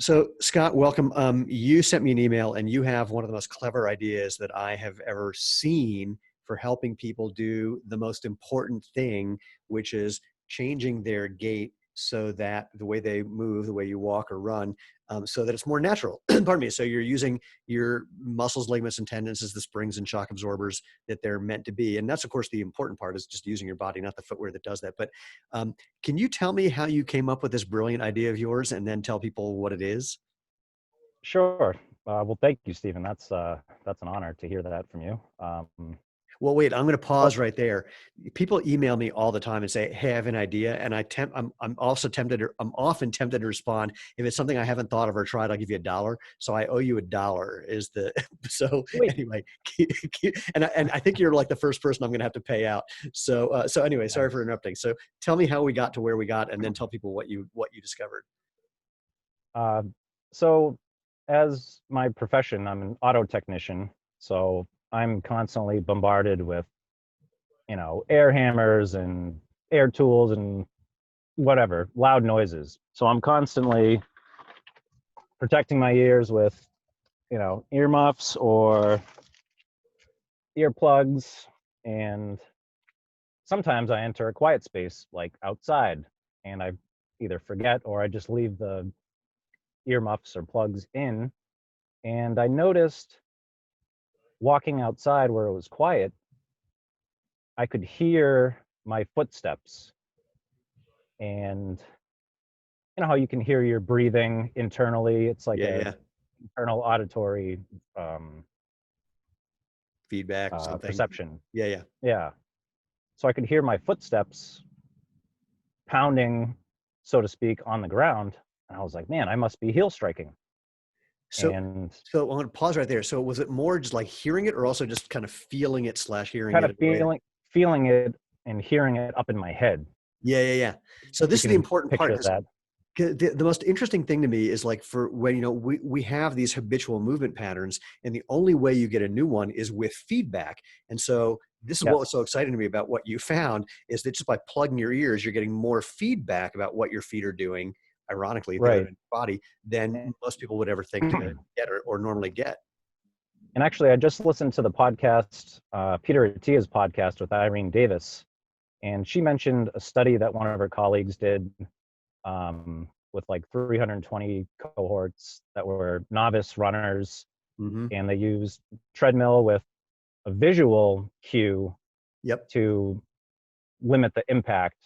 So, Scott, welcome. You sent me an email and you have one of the most clever ideas that I have ever seen for helping people do the most important thing, which is changing their gait so that the way they move, the way you walk or run, so that it's more natural. Pardon me. So you're using your muscles, ligaments, and tendons as the springs and shock absorbers that they're meant to be. And that's, of course, the important part is just using your body, not the footwear that does that. But can you tell me how you came up with this brilliant idea of yours and then tell people what it is? Sure. Well, thank you, Stephen. That's an honor to hear that from you. Well, wait, I'm going to So pause right there. People email me all the time and say, "Hey, I have an idea," and I'm also tempted. I'm often tempted to respond if it's something I haven't thought of or tried. I'll give you $1. So I owe you $1. Is the so sweet. anyway? And I think you're like the first person I'm going to have to pay out. So anyway, sorry for Thanks. interrupting. So tell me how we got to where we got, and then tell people what you discovered. Uh, so, as my profession, I'm an auto technician. So I'm constantly bombarded with, air hammers and air tools and whatever loud noises. So I'm constantly protecting my ears with, earmuffs or earplugs, and sometimes I enter a quiet space like outside, and I either forget or I just leave the earmuffs or plugs in. And I noticed walking outside where it was quiet, I could hear my footsteps. And you know how you can hear your breathing internally? It's like Yeah, a yeah, internal auditory um, feedback, something. perception. Yeah, yeah. Yeah. So I could hear my footsteps pounding, so to speak, on the ground. And I was like, man, I must be heel striking. So, And so I'm going to pause right there. So, was it more just like hearing it, or also just kind of feeling it slash hearing kind it of in a way that? feeling it and hearing it up in my head. Yeah, yeah, yeah. So You this is the can important part picture because that. the most interesting thing to me is like for when we have these habitual movement patterns, and the only way you get a new one is with feedback. And so this is what was so Yes. exciting to me about what you found is that just by plugging your ears, you're getting more feedback about what your feet are doing. Ironically, the other end Right. of your body than most people would ever think to And get or normally get. actually, I just listened to the podcast, Peter Attia's podcast with Irene Davis, and she mentioned a study that one of her colleagues did with like 320 cohorts that were novice runners, Hmm. and they used treadmill with a visual cue Yep. to limit the impact,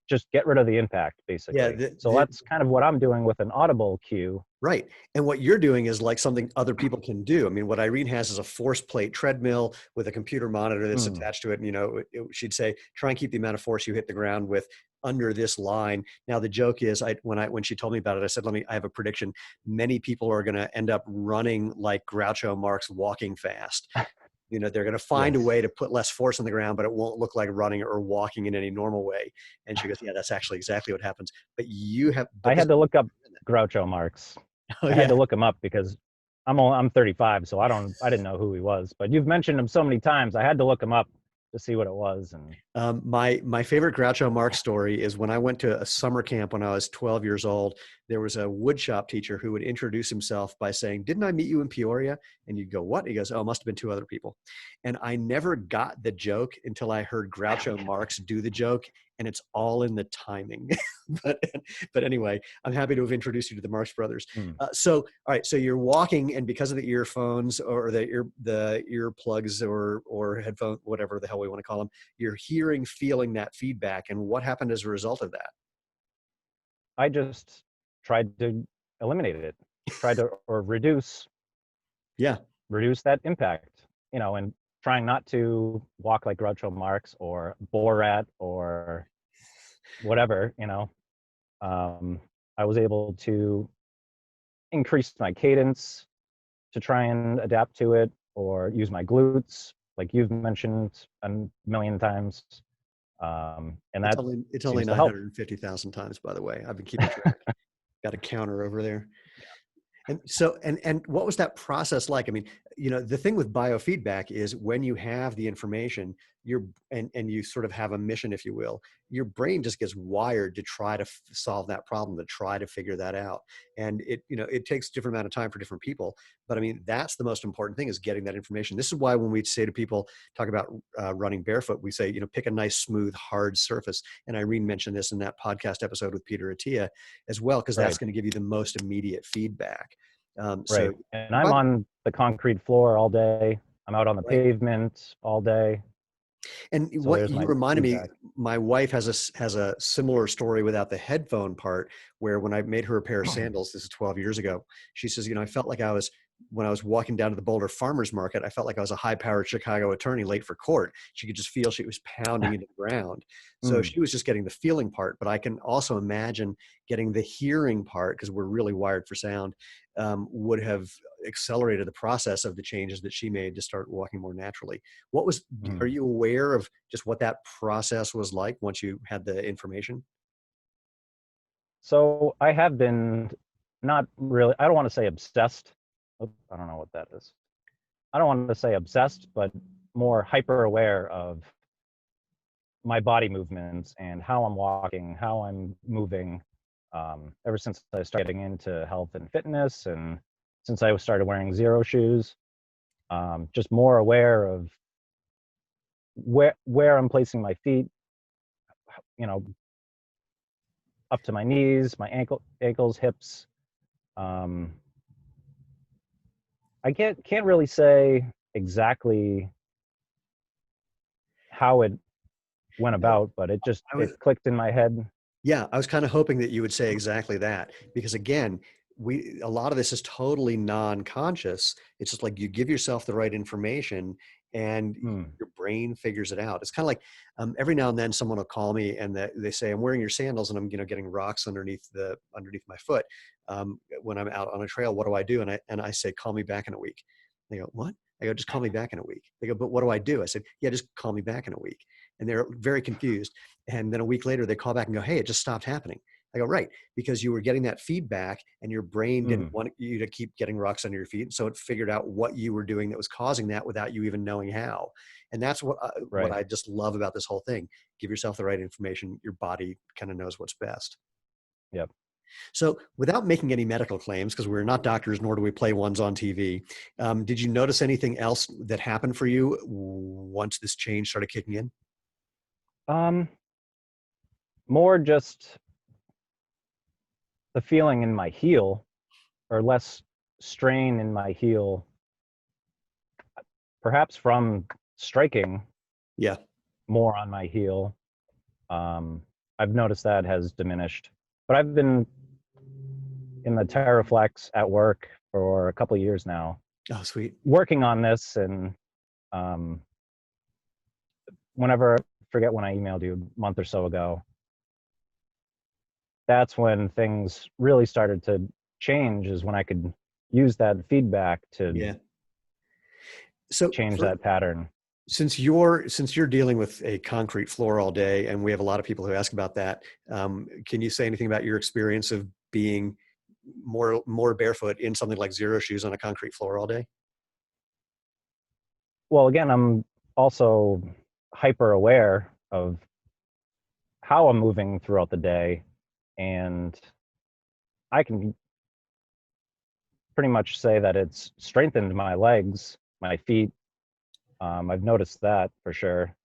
just get rid of the impact, Yeah. basically. So that's kind of what I'm doing with an audible cue. Right. And what you're doing is like something other people can do. I mean, what Irene has is a force plate treadmill with a computer monitor that's Hmm. attached to it. And, she'd say, try and keep the amount of force you hit the ground with under this line. Now, the joke is when she told me about it, I said, I have a prediction. Many people are going to end up running like Groucho Marx walking fast. They're going to find a way Yes. to put less force on the ground, but it won't look like running or walking in any normal way. And she goes, yeah, that's actually exactly what happens. But I this, had to look up Groucho Marx. oh I had yeah. to look him up because I'm 35, so I didn't know who he was. But you've mentioned him so many times, I had to look him up to see what it was. And My favorite Groucho Marx story is when I went to a summer camp when I was 12 years old. There was a woodshop teacher who would introduce himself by saying, "Didn't I meet you in Peoria?" And you'd go, "What?" He goes, "Oh, it must have been two other people." And I never got the joke until I heard Groucho Marx do the joke, and it's all in the timing. but but anyway, I'm happy to have introduced you to the Marx Brothers. hmm, So all right, so you're walking, and because of the earphones or the earplugs or headphone, whatever the hell we want to call them, you're hearing, feeling that feedback. And what happened as a result of that? I just tried to eliminate it, tried to or Yeah, reduce that impact, and trying not to walk like Groucho Marx or Borat or whatever. Um, I was able to increase my cadence to try and adapt to it, or use my glutes, like you've mentioned a million times, and it's that only seems to help. 950,000 times, by the way. I've been keeping track. Got a counter over there. And so, and what was that process like? I mean, the thing with biofeedback is when you have the information, and you sort of have a mission, if you will, your brain just gets wired to try to solve that problem, to try to figure that out. And it takes a different amount of time for different people. But I mean, that's the most important thing, is getting that information. This is why when we say to people, talk about running barefoot, we say, pick a nice, smooth, hard surface. And Irene mentioned this in that podcast episode with Peter Attia as well, because that's Right, going to give you the most immediate feedback. So, right. And and I'm by the on the concrete floor all day. I'm out on the way, pavement all day. and So what there's you my reminded me, feedback. my wife has a similar story without the headphone part, where when I made her a pair of sandals, this is 12 years ago, she says, I felt like when I was walking down to the Boulder Farmers Market, I felt like I was a high-powered Chicago attorney late for court. She could just feel she was pounding into the ground. So Mm, she was just getting the feeling part, but I can also imagine getting the hearing part, because we're really wired for sound, would have accelerated the process of the changes that she made to start walking more naturally. Are mm. you aware of just what that process was like once you had the information? So I have been not really, I don't want to say obsessed. I don't know what that is. I don't want to say obsessed, but more hyper aware of my body movements and how I'm walking, how I'm moving. Ever since I started getting into health and fitness, and since I started wearing Xero shoes, just more aware of where I'm placing my feet, you know, up to my knees, my ankles, hips. Um, I can't really say exactly how it went No, about, but I it was clicked in my head. Yeah, I was kind of hoping that you would say exactly that, because again, a lot of this is totally non-conscious. It's just like you give yourself the right information and Hmm. your brain figures it out. It's kind of like every now and then someone will call me and they say, I'm wearing your sandals and I'm getting rocks underneath my foot when I'm out on a trail. What do I do? And I say, call me back in a week. They go, what? I go, just call me back in a week. They go, but what do I do? I said, yeah, just call me back in a week. And they're very confused. And then a week later, they call back and go, hey, it just stopped happening. I go, right, because you were getting that feedback and your brain didn't Hmm. want you to keep getting rocks under your feet. So it figured out what you were doing that was causing that without you even knowing how. And that's what Right. I just love about this whole thing. Give yourself the right information. Your body kind of knows what's best. Yep. So without making any medical claims, because we're not doctors, nor do we play ones on TV, did you notice anything else that happened for you once this change started kicking in? Um, More just the feeling in my heel, or less strain in my heel, perhaps from striking Yeah. more on my heel. Um, I've noticed that has diminished, but I've been in the Terraflex at work for a couple of years now, Oh, sweet. working on this. And um, whenever, I forget when I emailed you a month or so ago, that's when things really started to change, is when I could use that feedback to Yeah. So change that pattern. since you're dealing with a concrete floor all day, and we have a lot of people who ask about that, can you say anything about your experience of being more barefoot in something like Xero shoes on a concrete floor all day? Well, again, I'm also hyper aware of how I'm moving throughout the day, and I can pretty much say that it's strengthened my legs, my feet. I've noticed that for sure.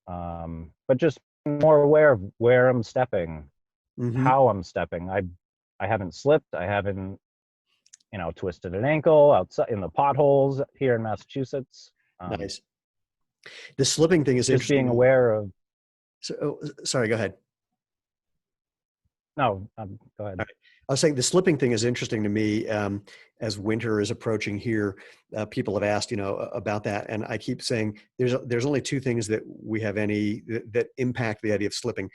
But just more aware of where I'm stepping, Hmm. how I'm stepping. I haven't slipped. I haven't, twisted an ankle outside in the potholes here in Massachusetts. Um, Nice. The slipping thing is just interesting being to me. aware of. So, sorry, go ahead. No, go All ahead. right. I was saying the slipping thing is interesting to me. As winter is approaching here, people have asked, about that, and I keep saying there's only two things that we have that impact the idea of slipping: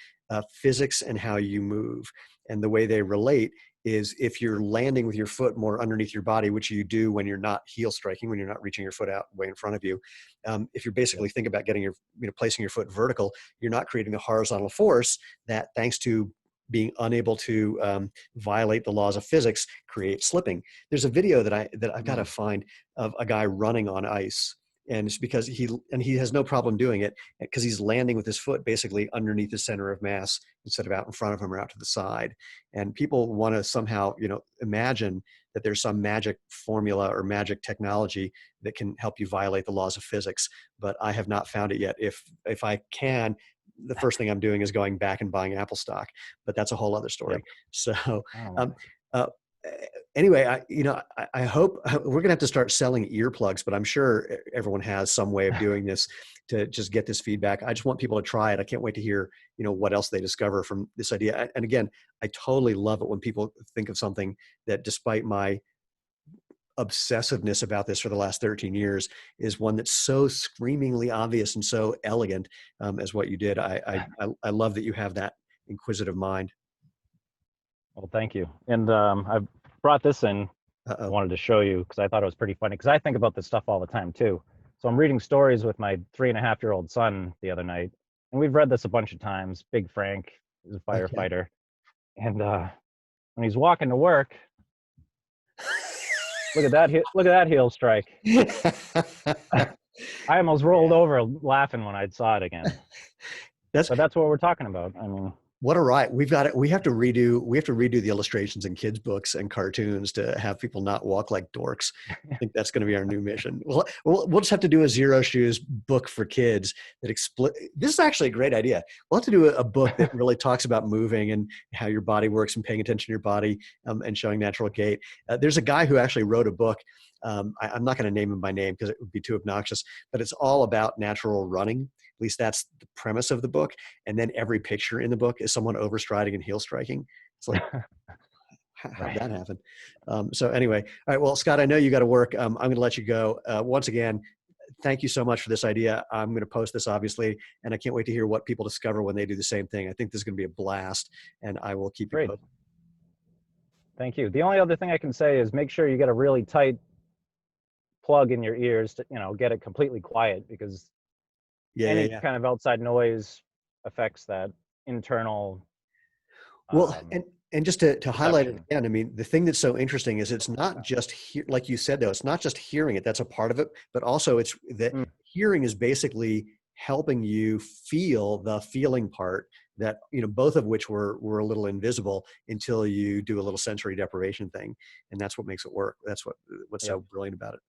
physics and how you move. And the way they relate is if you're landing with your foot more underneath your body, which you do when you're not heel striking, when you're not reaching your foot out way in front of you. If you're Yep. basically thinking about placing your foot vertical, you're not creating the horizontal force that, thanks to being unable to violate the laws of physics create slipping. There's a video that I've got to Mm. find of a guy running on ice, and it's because he has no problem doing it because he's landing with his foot basically underneath the center of mass instead of out in front of him or out to the side. And people want to somehow, imagine that there's some magic formula or magic technology that can help you violate the laws of physics, but I have not found it yet. If I can, the first thing I'm doing is going back and buying Apple stock, but that's a whole other Yep. story. So, Oh, um, uh, anyway, I hope we're gonna have to start selling earplugs, but I'm sure everyone has some way of doing this to just get this feedback. I just want people to try it. I can't wait to hear, what else they discover from this idea. And again, I totally love it when people think of something that, despite my obsessiveness about this for the last 13 years, is one that's so screamingly obvious and so elegant, as what you did. I love that you have that inquisitive mind. well, thank you. And I brought this in. I Uh-oh. wanted to show you because I thought it was pretty funny because I think about this stuff all the time too. So I'm reading stories with my 3.5-year-old son the other night, and we've read this a bunch of times. Big Frank is a Okay. firefighter, and when he's walking to work, look at that! Look at that heel strike. I almost rolled Yeah. over laughing when I saw it again. That's But that's what we're talking about. I mean, what a right. We have to redo the illustrations in kids' books and cartoons to have people not walk like dorks. I think that's going to be our new mission. We'll just have to do a Xero Shoes book for kids that this is actually a great idea. We'll have to do a book that really talks about moving and how your body works and paying attention to your body, and showing natural gait. There's a guy who actually wrote a book. I'm not going to name him by name because it would be too obnoxious, but it's all about natural running. At least that's the premise of the book. And then every picture in the book is someone overstriding and heel striking. It's like, how'd right. that happen? So anyway, all right. Well, Scott, I know you got to work. I'm going to let you go. Once again, thank you so much for this idea. I'm going to post this, obviously, and I can't wait to hear what people discover when they do the same thing. I think this is going to be a blast, and I will keep you Great. posted. Thank you. The only other thing I can say is make sure you get a really tight plug in your ears to, get it completely quiet because Yeah, yeah, any yeah. kind of outside noise affects that internal Well, um, and just to highlight it perception. again, I mean, the thing that's so interesting is it's not just like you said, though, it's not just hearing it. That's a part of it, but also it's that Mm, hearing is basically helping you feel the feeling part that, both of which were a little invisible until you do a little sensory deprivation thing. And that's what makes it work. That's what's yep. so brilliant about it.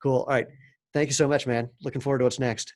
Cool. All right. Thank you so much, man. Looking forward to what's next.